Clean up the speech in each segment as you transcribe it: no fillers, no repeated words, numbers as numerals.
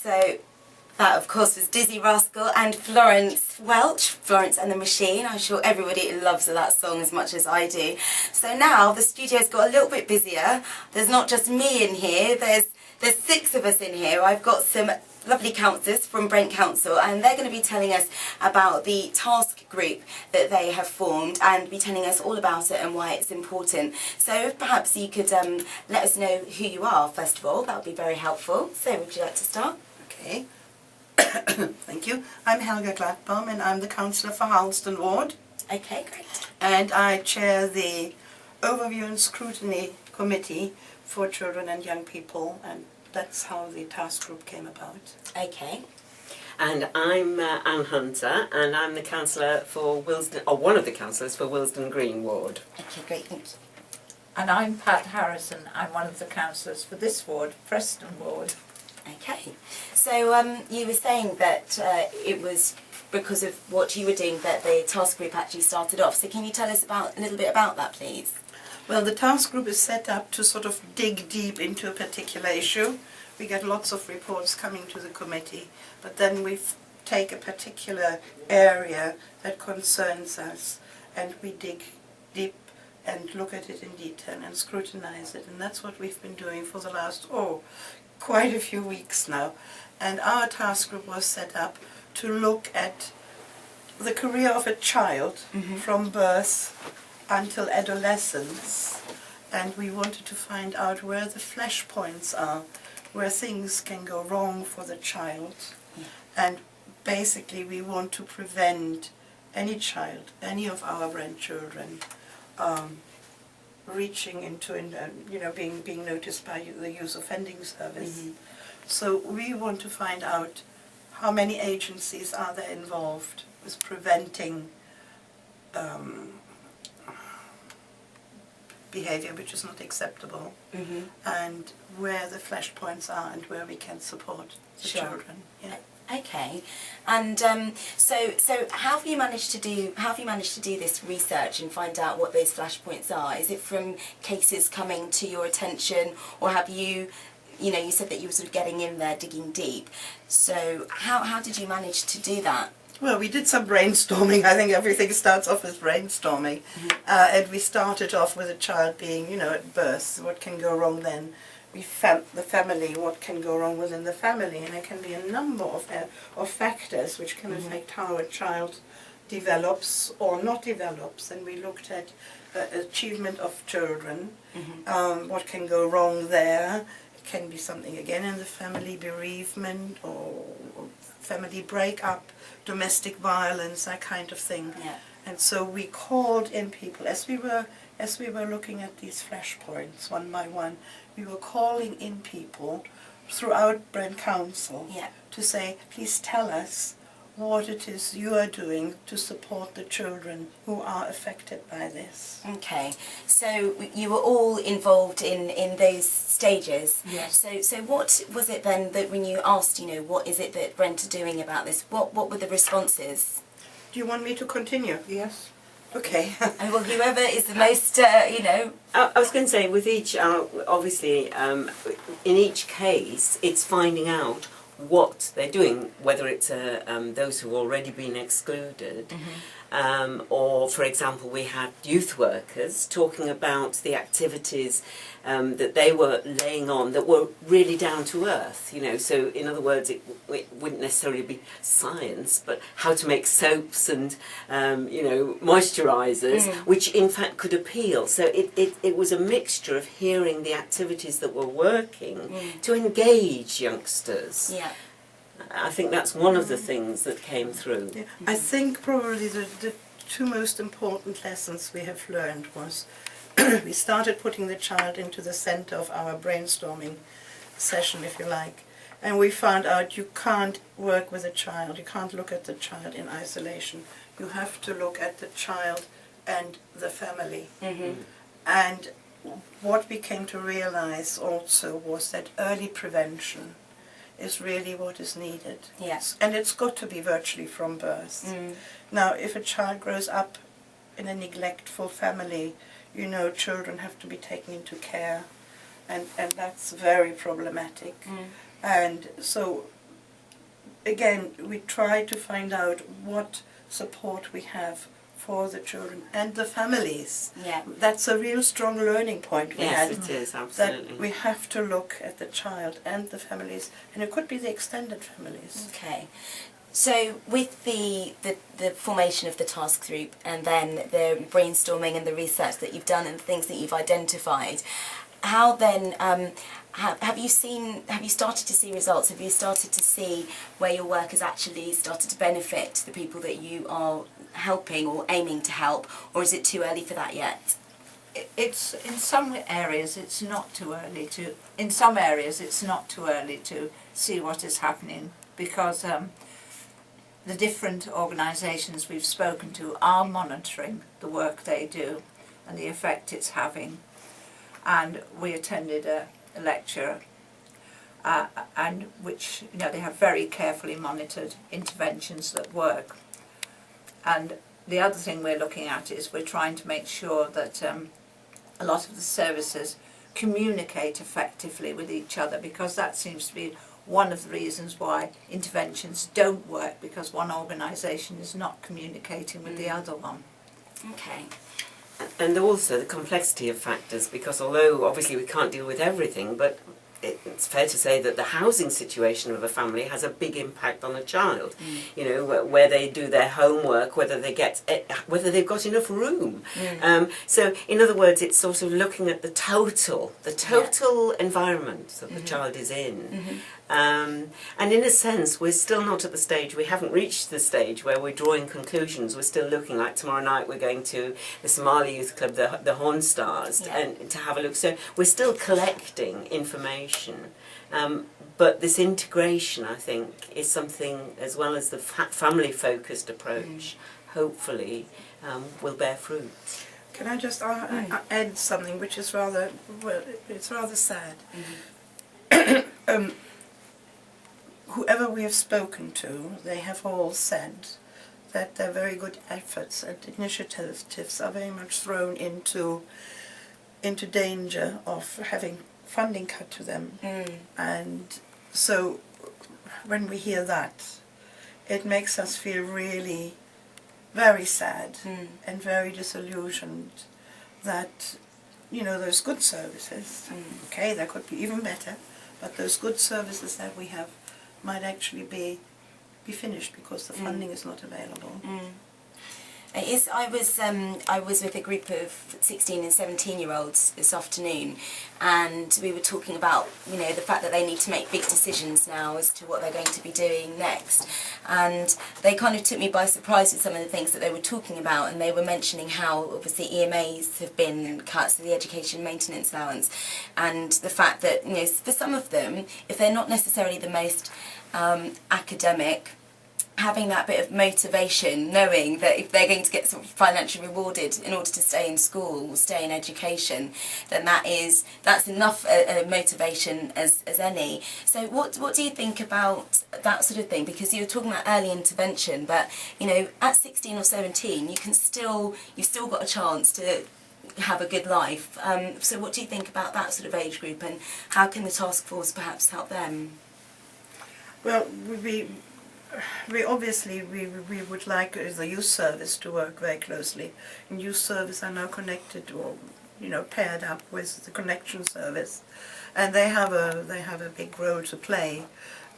So that, of course, was Dizzy Rascal and Florence Welch, Florence and the Machine. I'm sure everybody loves that song as much as I do. So now the studio's got a little bit busier. There's not just me in here, there's 6 of us in here. I've got some lovely counsellors from Brent Council, and they're going to be telling us about the task group that they have formed and be telling us all about it and why it's important. So if perhaps you could let us know who you are, first of all, that would be very helpful. So would you like to start? Okay. Thank you. I'm Helga Gladbaum and I'm the counsellor for Harleston Ward. Okay, great. And I chair the Overview and Scrutiny Committee for Children and Young People, and that's how the task group came about. Okay. And I'm Anne Hunter, and I'm the counsellor for Willesden, or one of the counsellors for Willesden Green Ward. Okay, great, thank you. And I'm Pat Harrison. I'm one of the counsellors for this ward, Preston Ward. Okay. So you were saying that it was because of what you were doing that the task group actually started off. So can you tell us a little bit about that, please? Well, the task group is set up to sort of dig deep into a particular issue. We get lots of reports coming to the committee, but then we take a particular area that concerns us and we dig deep and look at it in detail and scrutinize it. And that's what we've been doing for the last, quite a few weeks now. And our task group was set up to look at the career of a child from birth until adolescence, and we wanted to find out where the flashpoints are, where things can go wrong for the child. And basically we want to prevent any child, any of our grandchildren, reaching into, being noticed by the Youth Offending Service. So we want to find out how many agencies are there involved with preventing behavior which is not acceptable, and where the flashpoints are and where we can support the children. Yeah. Okay, and so how have you managed to do this research and find out what those flashpoints are? Is it from cases coming to your attention, or have you said that you were sort of getting in there, digging deep. So how did you manage to do that? Well, we did some brainstorming. I think everything starts off with brainstorming. And we started off with a child being, at birth. What can go wrong then? We found the family, what can go wrong within the family. And there can be a number of factors which can affect how a child develops or not develops. And we looked at achievement of children, what can go wrong there. It can be something again in the family, bereavement or family breakup, domestic violence, that kind of thing. Yeah. And so we called in people as we were looking at these flashpoints one by one. We were calling in people throughout Brent Council to say, please tell us what it is you are doing to support the children who are affected by this. Okay, so you were all involved in those stages. Yes. So what was it then that when you asked, what is it that Brent are doing about this? What were the responses? Do you want me to continue? Yes. Okay. Well, whoever is the most, I was going to say, with each, obviously, in each case, it's finding out what they're doing, whether it's those who've already been excluded, or, for example, we had youth workers talking about the activities that they were laying on that were really down to earth, so in other words it wouldn't necessarily be science, but how to make soaps and moisturisers, which in fact could appeal. So it was a mixture of hearing the activities that were working to engage youngsters. Yeah. I think that's one of the things that came through. Yeah. I think probably the two most important lessons we have learned was we started putting the child into the center of our brainstorming session, if you like, and we found out you can't work with a child, you can't look at the child in isolation. You have to look at the child and the family. And what we came to realize also was that early prevention is really what is needed. Yes. And it's got to be virtually from birth. Now, if a child grows up in a neglectful family, children have to be taken into care, and that's very problematic. And so again, we try to find out what support we have for the children and the families. Yeah. That's a real strong learning point we Yes, had. it is, absolutely. That we have to look at the child and the families, and it could be the extended families. Okay. So with the formation of the task group and then the brainstorming and the research that you've done and the things that you've identified, how then have you started to see results? Have you started to see where your work has actually started to benefit the people that you are helping or aiming to help, or is it too early for that yet? It's in some areas it's not too early to. In some areas it's not too early to see what is happening, because the different organisations we've spoken to are monitoring the work they do and the effect it's having. And we attended a lecture, and which, you know, they have very carefully monitored interventions that work. And the other thing we're looking at is we're trying to make sure that a lot of the services communicate effectively with each other, because that seems to be one of the reasons why interventions don't work, because one organisation is not communicating with the other one. Okay. And also the complexity of factors, because although obviously we can't deal with everything, but it's fair to say that the housing situation of a family has a big impact on a child. You know, where they do their homework, whether they've got enough room. So in other words, it's sort of looking at the total environment that the child is in. And in a sense, we're still not at the stage, we haven't reached the stage where we're drawing conclusions. We're still looking, like tomorrow night we're going to the Somali Youth Club, the Horn Stars, and to have a look. So we're still collecting information. But this integration, I think, is something, as well as the family-focused approach, hopefully will bear fruit. Can I just add something which is rather, well, it's rather sad. Whoever we have spoken to, they have all said that their very good efforts and initiatives are very much thrown into danger of having funding cut to them. And so when we hear that, it makes us feel really very sad and very disillusioned that, you know, those good services, okay, there could be even better, but those good services that we have might actually be finished because the funding is not available. It is. I was with a group of 16 and 17-year-olds this afternoon, and we were talking about, you know, the fact that they need to make big decisions now as to what they're going to be doing next. And they kind of took me by surprise with some of the things that they were talking about, and they were mentioning how obviously EMAs have been cut, so the education maintenance allowance, and the fact that, you know, for some of them, if they're not necessarily the most academic, having that bit of motivation, knowing that if they're going to get sort of financially rewarded in order to stay in school, stay in education, then that's enough motivation as any. So what do you think about that sort of thing? Because you were talking about early intervention, but, you know, at 16 or 17, you've still got a chance to have a good life. So what do you think about that sort of age group, and how can the task force perhaps help them? Well, we obviously would like the youth service to work very closely. And youth service are now connected, or, you know, paired up with the connection service, and they have a big role to play.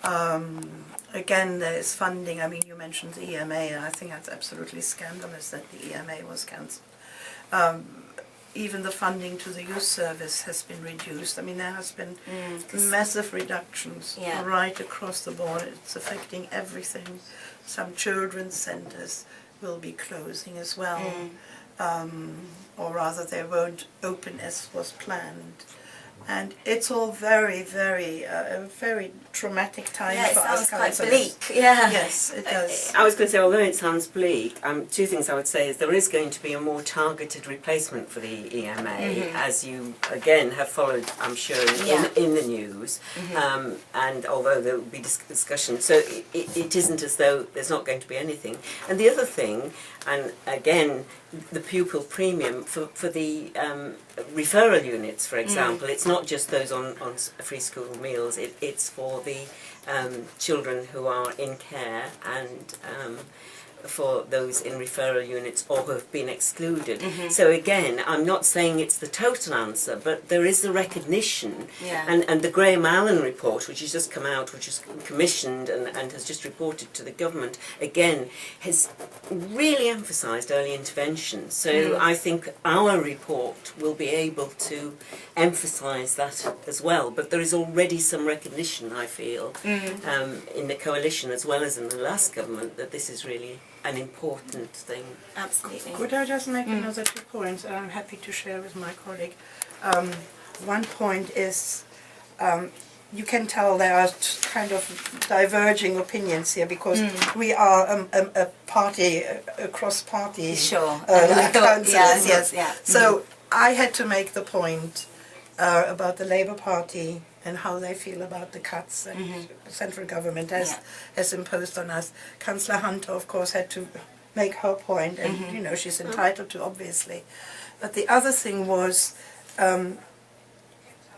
Again, there is funding. I mean, you mentioned the EMA, and I think that's absolutely scandalous that the EMA was cancelled. Even the funding to the youth service has been reduced. I mean, there has been massive reductions right across the board. It's affecting everything. Some children's centres will be closing as well, or rather they won't open as was planned. And it's all very, very, a very traumatic time for us. Yeah, it sounds quite bleak. Yeah. Yes, it does. I was going to say, although it sounds bleak, two things I would say is there is going to be a more targeted replacement for the EMA, as you, again, have followed, I'm sure, in the news. And although there will be discussion, so it isn't as though there's not going to be anything. And the other thing, and again, the pupil premium for the referral units, for example. It's not just those on free school meals. It's for the children who are in care and for those in referral units or who have been excluded. So again, I'm not saying it's the total answer, but there is the recognition. And the Graham Allen report, which has just come out, which is commissioned and has just reported to the government, again, has really emphasised early intervention. So I think our report will be able to emphasise that as well. But there is already some recognition, I feel, in the coalition as well as in the last government, that this is really an important thing. Absolutely. Could I just make another 2 points I'm happy to share with my colleague? One point is you can tell there are kind of diverging opinions here because we are a party, a cross-party councillors. Yes. So I had to make the point about the Labour Party and how they feel about the cuts that the central government has imposed on us. Councillor Hunter, of course, had to make her point, and you know she's entitled to, obviously. But the other thing was, I'm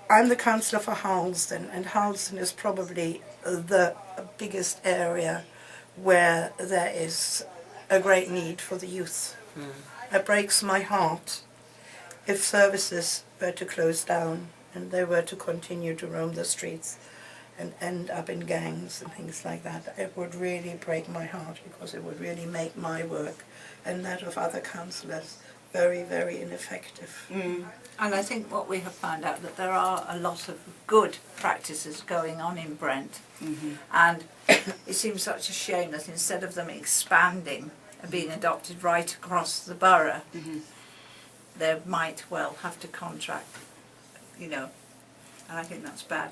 the councillor for Harlesden, and Harlesden is probably the biggest area where there is a great need for the youth. It breaks my heart if services were to close down and they were to continue to roam the streets and end up in gangs and things like that. It would really break my heart because it would really make my work and that of other councillors very, very ineffective. And I think what we have found out that there are a lot of good practices going on in Brent, and it seems such a shame that instead of them expanding and being adopted right across the borough, they might well have to contract, you know, and I think that's bad.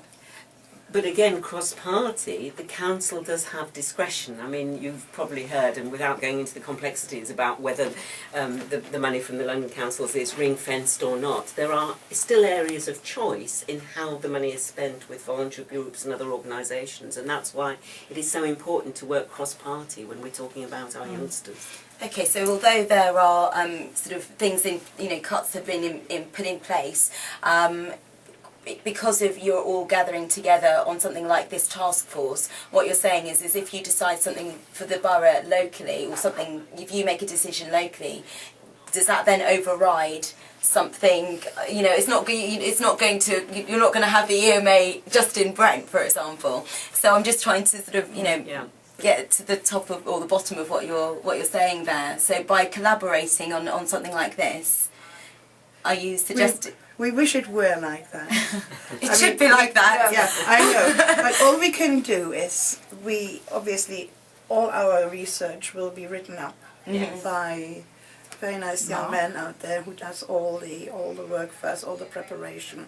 But again, cross-party, the council does have discretion. I mean, you've probably heard, and without going into the complexities about whether the money from the London councils is ring-fenced or not, there are still areas of choice in how the money is spent with voluntary groups and other organisations, and that's why it is so important to work cross-party when we're talking about our youngsters. Okay, so although there are sort of things in, you know, cuts have been put in place, because of you're all gathering together on something like this task force, what you're saying is if you decide something for the borough locally, or something, if you make a decision locally, does that then override something? You know, it's not going to. You're not going to have the EMA just in Brent, for example. So I'm just trying to sort of, you know, get to the top of or the bottom of what you're saying there. So by collaborating on something like this, are you suggesting? We wish it were like that. It should be like that. Yeah, I know. But all we can do is obviously all our research will be written up by a very nice young man out there who does all the work for us, all the preparation,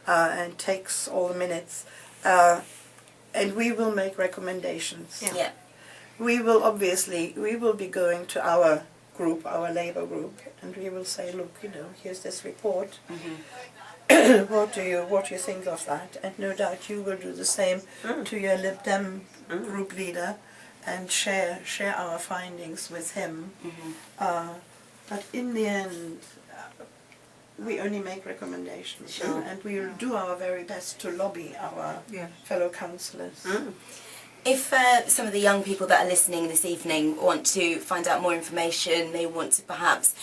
and takes all the minutes. And we will make recommendations. Yeah. We will be going to our group, our Labour group, and we will say, look, you know, here's this report. What do you think of that? And no doubt you will do the same to your Lib Dem group leader and share our findings with him. But in the end, we only make recommendations, and we will do our very best to lobby our fellow councillors. If some of the young people that are listening this evening want to find out more information, they want to perhaps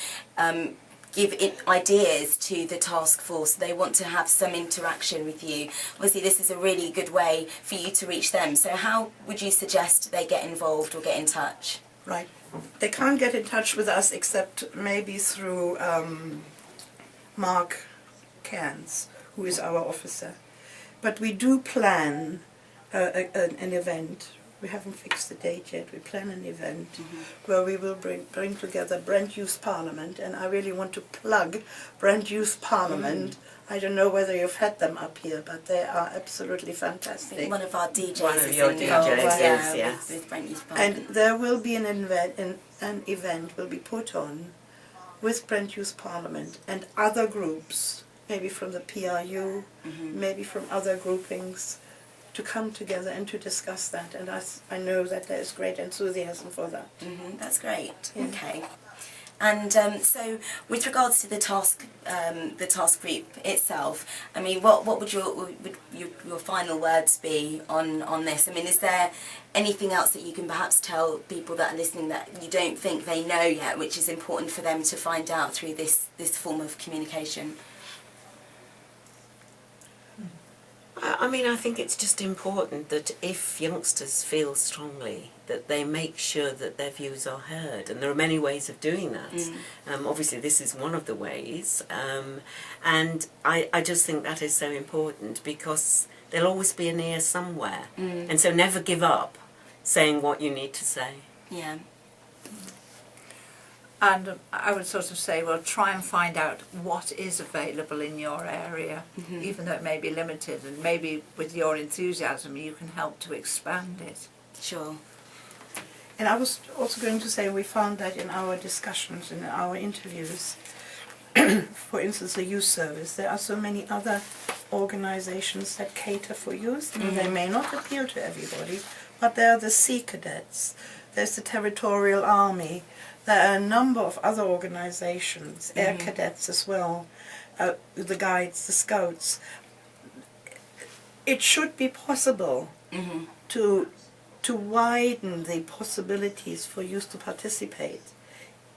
give ideas to the task force, they want to have some interaction with you, obviously this is a really good way for you to reach them. So how would you suggest they get involved or get in touch? Right. They can't get in touch with us except maybe through Mark Cairns, who is our officer. But we do plan an event. We haven't fixed the date yet. We plan an event where we will bring together Brent Youth Parliament, and I really want to plug Brent Youth Parliament. I don't know whether you've had them up here, but they are absolutely fantastic. One of our DJs One of your DJs, yes. with Brent Youth Parliament. And there will be an event will be put on with Brent Youth Parliament and other groups, maybe from the PRU, maybe from other groupings, to come together and to discuss that, and I know that there is great enthusiasm for that. That's great. Okay. And so, with regards to the task group itself, I mean, what would your final words be on this? I mean, is there anything else that you can perhaps tell people that are listening that you don't think they know yet, which is important for them to find out through this form of communication? I mean, I think it's just important that if youngsters feel strongly, that they make sure that their views are heard. And there are many ways of doing that. Obviously, this is one of the ways. And I just think that is so important, because there'll always be an ear somewhere. And so never give up saying what you need to say. Yeah. And I would sort of say, well, try and find out what is available in your area, even though it may be limited, and maybe with your enthusiasm you can help to expand it. Sure. And I was also going to say, we found that in our discussions, in our interviews, for instance, the youth service, there are so many other organizations that cater for youth. They may not appeal to everybody, but there are the Sea Cadets, there's the Territorial Army, there are a number of other organizations, Air Cadets as well, the Guides, the Scouts. It should be possible to widen the possibilities for youth to participate,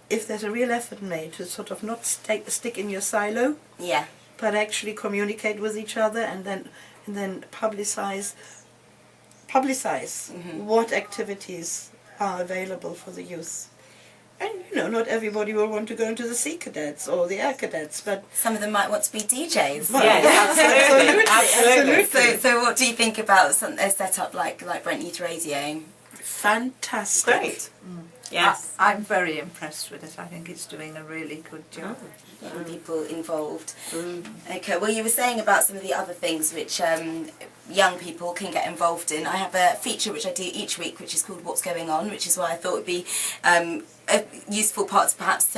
if there's a real effort made to sort of not stick in your silo, but actually communicate with each other, and then publicize what activities are available for the youth. And you know, not everybody will want to go into the Sea Cadets or the Air Cadets, but some of them might want to be DJs. Well, Yes, absolutely. So what do you think about a setup like Brent Youth Radio? fantastic. Great. Yes. I'm very impressed with it. I think it's doing a really good job. Getting people involved. Okay, well, you were saying about some of the other things which young people can get involved in. I have a feature which I do each week, which is called What's Going On, which is why I thought it would be a useful part to perhaps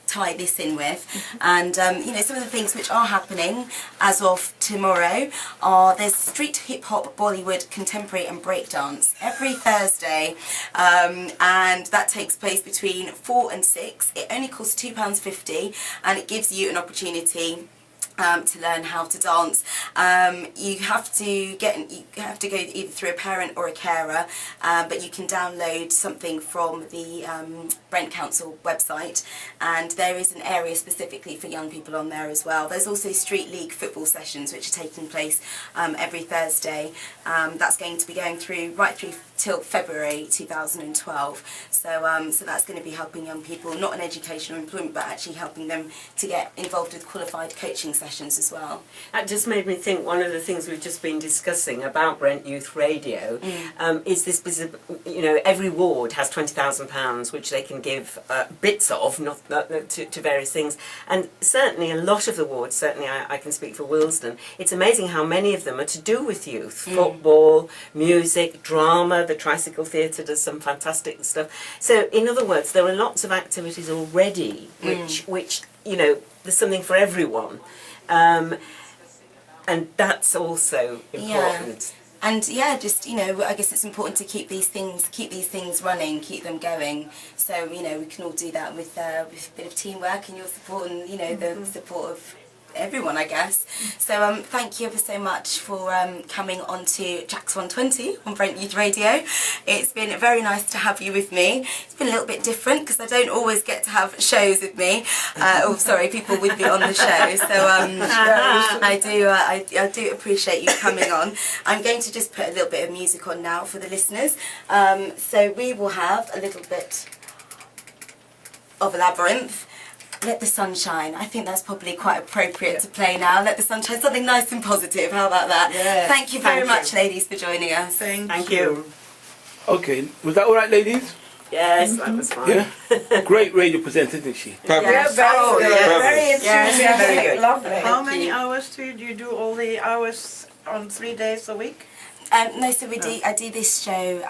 tie this in with. And you know, some of the things which are happening as of tomorrow are there's street hip hop, Bollywood, contemporary and breakdance every Thursday, and that takes place between 4 and 6. It only costs £2.50 and it gives you an opportunity to learn how to dance. You have to go either through a parent or a carer, but you can download something from the Brent Council website, and there is an area specifically for young people on there as well. There's also street league football sessions which are taking place every Thursday. That's going to be going right through till February 2012. So that's going to be helping young people, not in education or employment, but actually helping them to get involved with qualified coaching sessions as well. That just made me think, one of the things we've just been discussing about Brent Youth Radio is this, you know, every ward has £20,000 which they can give bits of, to various things, and certainly a lot of the wards, certainly I can speak for Willesden, it's amazing how many of them are to do with youth. Football, music, drama, the Tricycle Theatre does some fantastic stuff. So in other words, there are lots of activities already which you know, there's something for everyone. And that's also important. And just, you know, I guess it's important to keep these things running, keep them going. So, you know, we can all do that with a bit of teamwork and your support, and, you know, the support of everyone, I guess. So thank you ever so much for coming on to Jack's 120 on Brent Youth Radio. It's been very nice to have you with me. It's been a little bit different because I don't always get to have shows with me. People with me on the show. So I do appreciate you coming on. I'm going to just put a little bit of music on now for the listeners. So we will have a little bit of Labyrinth. Let the Sun Shine. I think that's probably quite appropriate to play now. Let the Sun Shine, something nice and positive. How about that? Yes. Thank you very much, ladies, for joining us. Thank you. Okay, was that all right, ladies? Yes, that was fine. Yeah? Great radio presenter, didn't she? Yeah, very Yes, very good. Lovely. How many hours do you do all the hours on 3 days a week? No, so I do this show.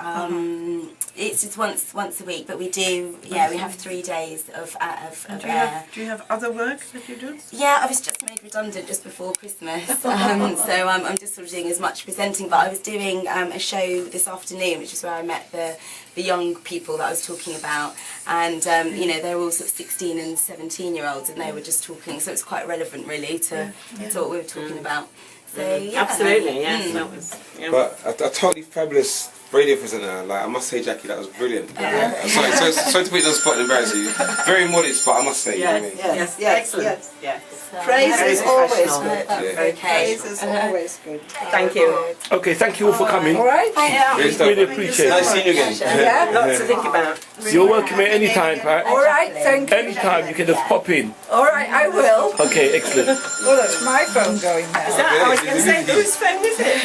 It's just once a week, but we do. Yeah, we have 3 days of air. Do you have other work that you do? Yeah, I was just made redundant just before Christmas, so I'm just sort of doing as much presenting. But I was doing a show this afternoon, which is where I met the young people that I was talking about, and you know, they're all sort of 16 and 17-year-olds, and they were just talking, so it's quite relevant really to what we were talking about. So yeah, Absolutely, yes, that was. Yeah. But a totally fabulous radio presenter. Like I must say, Jackie, that was brilliant. Sorry to put you on the spot and embarrass you. Very modest, but I must say, you know what I mean? Yes, Yes, excellent. yes. Yes. Praise Very is always professional. good. Okay. Praise is always good. Thank you. Okay, thank you all for coming. All right. Great stuff. Really appreciate it. Nice seeing you again. Yeah. Lots to think about. You're welcome at any time, Pat. All right. Thank you. Anytime you can just pop in. All right. I will. Okay, excellent. Well, that's my phone going now. I was going to say, whose phone is it?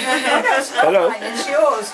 Hello. It's yours.